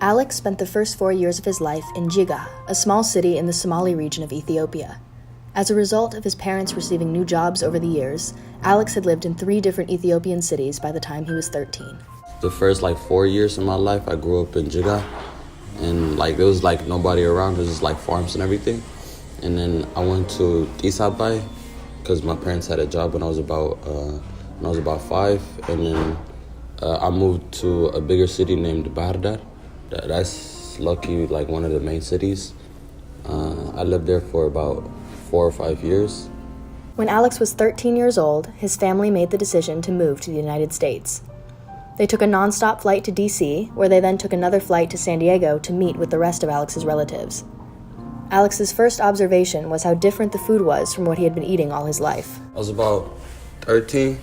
Alex spent the first 4 years of his life in Jijiga, a small city in the Somali region of Ethiopia. As a result of his parents receiving new jobs over the years, Alex had lived in 3 different Ethiopian cities by the time he was 13. The first 4 years of my life, I grew up in Jijiga, and there was nobody around. It was just farms and everything. And then I went to Isabay because my parents had a job when I was about 5, and then I moved to a bigger city named Bahardar. That's lucky, one of the main cities. I lived there for about 4 or 5 years. When Alex was 13 years old, his family made the decision to move to the United States. They took a nonstop flight to D.C., where they then took another flight to San Diego to meet with the rest of Alex's relatives. Alex's first observation was how different the food was from what he had been eating all his life. I was about 13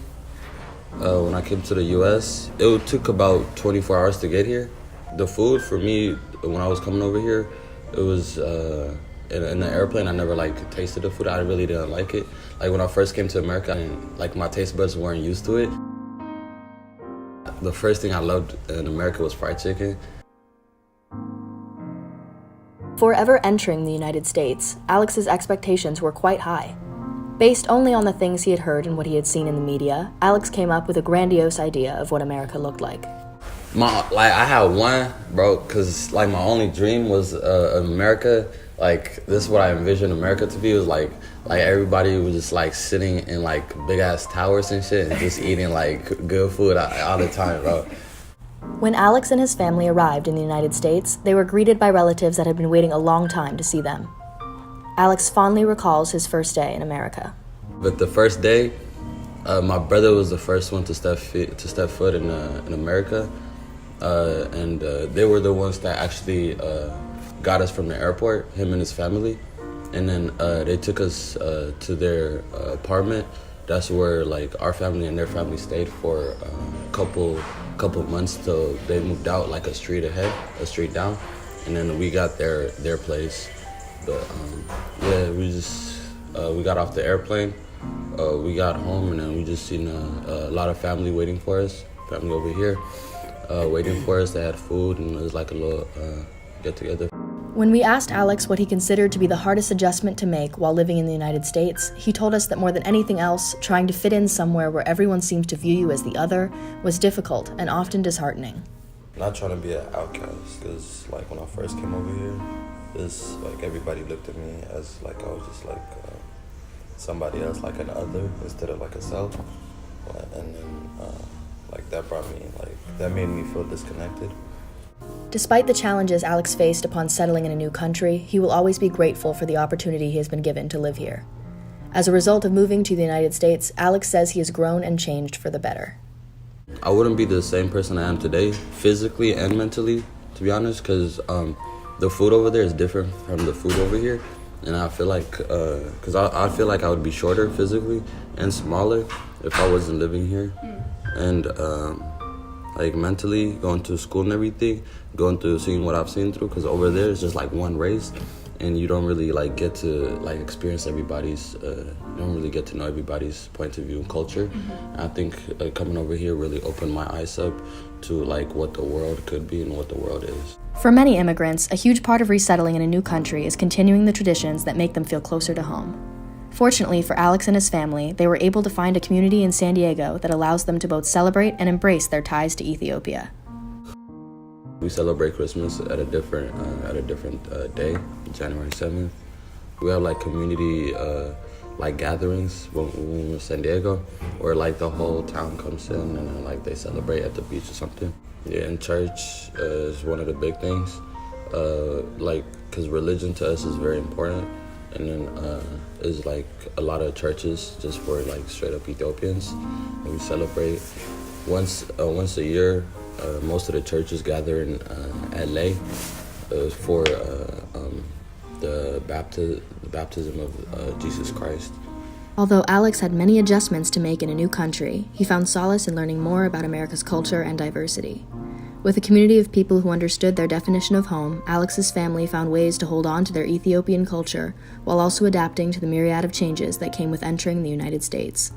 when I came to the U.S. It took about 24 hours to get here. The food for me, when I was coming over here, it was in the airplane. I never tasted the food. I really didn't like it. When I first came to America, my taste buds weren't used to it. The first thing I loved in America was fried chicken. Before ever entering the United States, Alex's expectations were quite high. Based only on the things he had heard and what he had seen in the media, Alex came up with a grandiose idea of what America looked like. I had one, bro, because my only dream was America. This is what I envisioned America to be. It was everybody was just sitting in big ass towers and shit and just eating good food all the time, bro. When Alex and his family arrived in the United States, they were greeted by relatives that had been waiting a long time to see them. Alex fondly recalls his first day in America. But the first day, my brother was the first one to step foot in America. And they were the ones that actually got us from the airport, him and his family. And then they took us to their apartment. That's where our family and their family stayed for a couple months till they moved out a street down. And then we got their place. But we got off the airplane. We got home, and then we just seen a lot of family waiting for us. Family over here. Waiting for us. They had food, and it was a little get-together. When we asked Alex what he considered to be the hardest adjustment to make while living in the United States, he told us that more than anything else, trying to fit in somewhere where everyone seems to view you as the other was difficult and often disheartening. Not trying to be an outcast, because when I first came over here, it's everybody looked at me as I was just somebody else, an other instead of a self. And then that made me feel disconnected. Despite the challenges Alex faced upon settling in a new country, he will always be grateful for the opportunity he has been given to live here. As a result of moving to the United States, Alex says he has grown and changed for the better. I wouldn't be the same person I am today, physically and mentally, to be honest, because the food over there is different from the food over here. And I feel because I feel I would be shorter physically and smaller if I wasn't living here. And mentally, going to school and everything, going through seeing what I've seen through, because over there it's just one race, and you don't really get to experience everybody's. You don't really get to know everybody's point of view and culture. And I think coming over here really opened my eyes up to what the world could be and what the world is. For many immigrants, a huge part of resettling in a new country is continuing the traditions that make them feel closer to home. Fortunately for Alex and his family, they were able to find a community in San Diego that allows them to both celebrate and embrace their ties to Ethiopia. We celebrate Christmas at a different day, January 7th. We have community gatherings when we're in San Diego, where the whole town comes in and then they celebrate at the beach or something. Yeah, and church is one of the big things, because religion to us is very important. And then is a lot of churches just for straight up Ethiopians. And we celebrate once a year. Most of the churches gather in LA for the baptism of Jesus Christ. Although Alex had many adjustments to make in a new country, he found solace in learning more about America's culture and diversity. With a community of people who understood their definition of home, Alex's family found ways to hold on to their Ethiopian culture while also adapting to the myriad of changes that came with entering the United States.